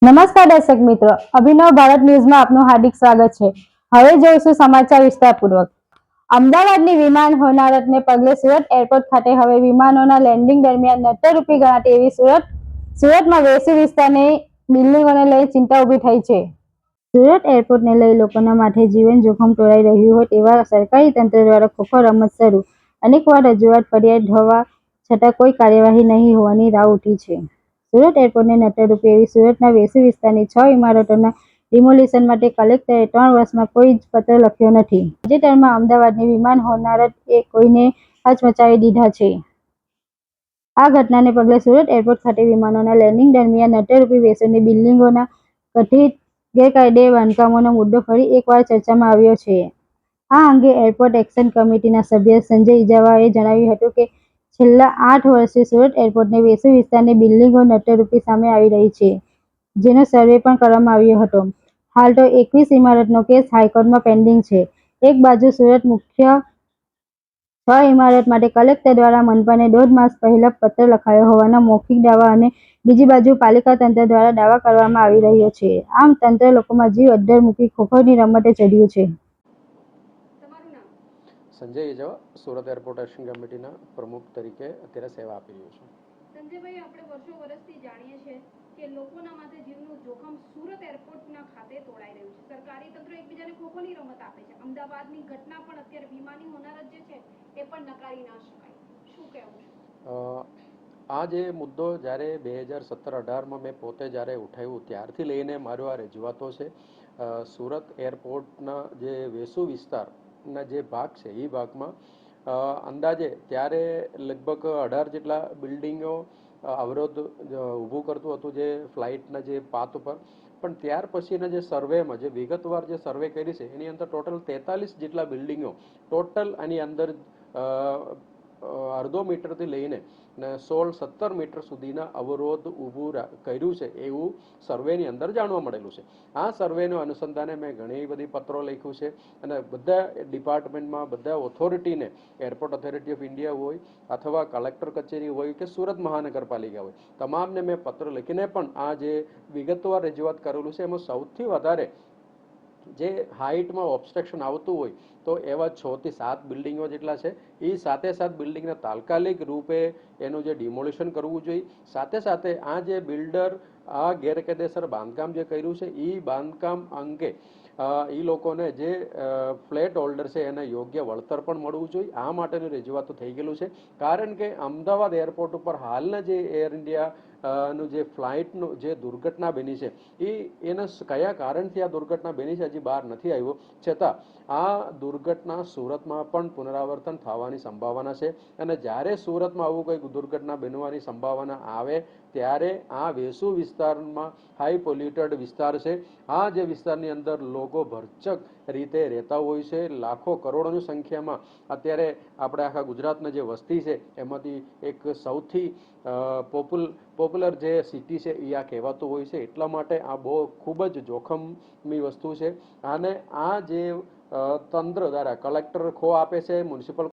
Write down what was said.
નમસ્કાર દર્શક મિત્રો, અભિનવ ભારત ન્યૂઝમાં આપનું હાર્દિક સ્વાગત છે। હવે જોઈશું સમાચાર વિસ્તારપૂર્વક। અમદાવાદની વિમાન હોનારતને પગલે સુરત એરપોર્ટ ખાતે હવે વિમાનોના લેન્ડિંગ દરમિયાન નટ્ટરરૂપી ગણાતી એવી સુરતમાં વેસુ વિસ્તારની બિલ્ડિંગોને લઈ ચિંતા ઊભી થઈ છે। સુરત એરપોર્ટને લઈ લોકોના માથે જીવન જોખમ તોળાઈ રહ્યું હોય તેવા સરકારી તંત્ર દ્વારા ખોખો રમત શરૂ। અનેકવાર રજૂઆત ફરિયાદ હોવા છતાં કોઈ કાર્યવાહી નહીં હોવાની રાવ ઉઠી છે। સુરત એરપોર્ટને નટ્ટરરૂપી એવી સુરતના વેસુ વિસ્તારની 6 ઇમારતોના ડિમોલિશન માટે કલેક્ટરે 3 વર્ષમાં કોઈ જ પત્ર લખ્યો નથી। તાજેતરમાં અમદાવાદની વિમાન હોનારતે કોઈને હચમચાવી દીધા છે। આ ઘટનાને પગલે સુરત એરપોર્ટ ખાતે વિમાનોના લેન્ડિંગ દરમિયાન નટ્ટરરૂપી વેસુની બિલ્ડિંગોના કથિત ગેરકાયદે બાંધકામોનો મુદ્દો ફરી એકવાર ચર્ચામાં આવ્યો છે। આ અંગે એરપોર્ટ એક્શન કમિટીના સભ્ય સંજય ઇજાવાએ જણાવ્યું હતું કે છેલ્લા 8 વર્ષથી સુરત એરપોર્ટની વેસુ વિસ્તારની બિલ્ડિંગો નટ્ટરરૂપી સામે આવી રહી છે, જેનો સર્વે પણ કરવામાં આવ્યો હતો। હાલ તો 21 ઇમારતનો કેસ હાઈકોર્ટમાં પેન્ડિંગ છે। એક બાજુ સુરત મુખ્ય 6 ઇમારત માટે કલેક્ટર દ્વારા મનપાને 1.5 માસ પહેલા પત્ર લખાયો હોવાના મૌખિક દાવા અને બીજી બાજુ પાલિકા તંત્ર દ્વારા દાવા કરવામાં આવી રહ્યો છે। આમ તંત્ર લોકોમાં જીવ અદ્ધર મૂકી ખોખોની રમતે ચડ્યું છે। સંજય ઇજાવા, સુરત એરપોર્ટ એક્શન કમિટીના પ્રમુખ તરીકે અત્યારે સેવા આપી રહ્યો છું। સંજયભાઈ, આપણે વર્ષોથી જાણીએ છીએ કે લોકોના માથે જીવનું જોખમ સુરત એરપોર્ટના ખાતે તોડાઈ રહ્યું છે। સરકારી તંત્ર એકબીજાને ખોખોની રમત આપે છે। અમદાવાદની ઘટના પણ અત્યારે વિમાની હોનારત જે છે એ પણ નકારી ના શકાય। શું કહેવું છે? આ જે મુદ્દો જ્યારે 2017-18માં મેં પોતે જ્યારે ઉઠાવ્યું ત્યારથી લઈને મારો આ રજૂઆતો છે। સુરત એરપોર્ટના જે વેસુ વિસ્તારના જે ભાગ છે એ ભાગમાં અંદાજે ત્યારે લગભગ 18 જેટલા બિલ્ડિંગો અવરોધ ઊભું કરતું હતું જે ફ્લાઇટના જે પાથ ઉપર, પણ ત્યાર પછીના જે સર્વેમાં જે વિગતવાર જે સર્વે કરી છે એની અંદર ટોટલ 43 જેટલા બિલ્ડિંગો ટોટલ આની અંદર અડધો મીટરથી લઈને 16-17 મીટર સુધીના અવરોધ ઊભું કર્યું છે એવું સર્વેની અંદર જાણવા મળેલું છે। આ સર્વેનો અનુસંધાને મેં ઘણી બધી પત્રો લખ્યું છે અને બધા ડિપાર્ટમેન્ટમાં બધા ઓથોરિટીને, એરપોર્ટ ઓથોરિટી ઓફ ઇન્ડિયા હોય અથવા કલેક્ટર કચેરી હોય કે સુરત મહાનગરપાલિકા હોય, તમામને મેં પત્ર લખીને પણ આ જે વિગતવાર રજૂઆત કરેલું છે એમાં સૌથી વધારે જે હાઇટમાં ઓબ્સ્ટ્રક્શન આવતું હોય તો એવા 6 થી 7 બિલ્ડિંગો જેટલા છે। એ સાથે બિલ્ડિંગને તાત્કાલિક રૂપે એનું જે ડિમોલિશન કરવું જોઈએ। સાથે આ જે બિલ્ડર આ ગેરકાયદેસર બાંધકામ જે કર્યું છે એ બાંધકામ અંગે એ લોકોને જે ફ્લેટ હોલ્ડર છે એને યોગ્ય વળતર પણ મળવું જોઈએ। આ માટેની રજૂઆતો થઈ ગયેલું છે, કારણ કે અમદાવાદ એરપોર્ટ ઉપર હાલના જે એર ઇન્ડિયા નું જે ફ્લાઇટનું જે દુર્ઘટના બની છે એના કયા કારણથી આ દુર્ઘટના બની છે હજી બહાર નથી આવ્યો, છતાં આ દુર્ઘટના સુરતમાં પણ પુનરાવર્તન થવાની સંભાવના છે। અને જ્યારે સુરતમાં આવું કોઈ દુર્ઘટના બનવાની સંભાવના આવે ત્યારે આ વેસુ વિસ્તારમાં હાઈ પોલ્યુટેડ વિસ્તાર છે। આ જે વિસ્તારની અંદર લોકો ભરચક રીતે રહેતા હોય છે, લાખો કરોડોની સંખ્યામાં અત્યારે આપણે આખા ગુજરાતના જે વસ્તી છે એમાંથી એક સૌથી પોપ્યુલર જે સિટી છે એ આ કહેવાતું હોય છે। એટલા માટે આ બહુ ખૂબ જ જોખમની વસ્તુ છે। અને આ જે તંત્ર દ્વારા કલેક્ટર ખો આપે છે, મ્યુનિસિપલ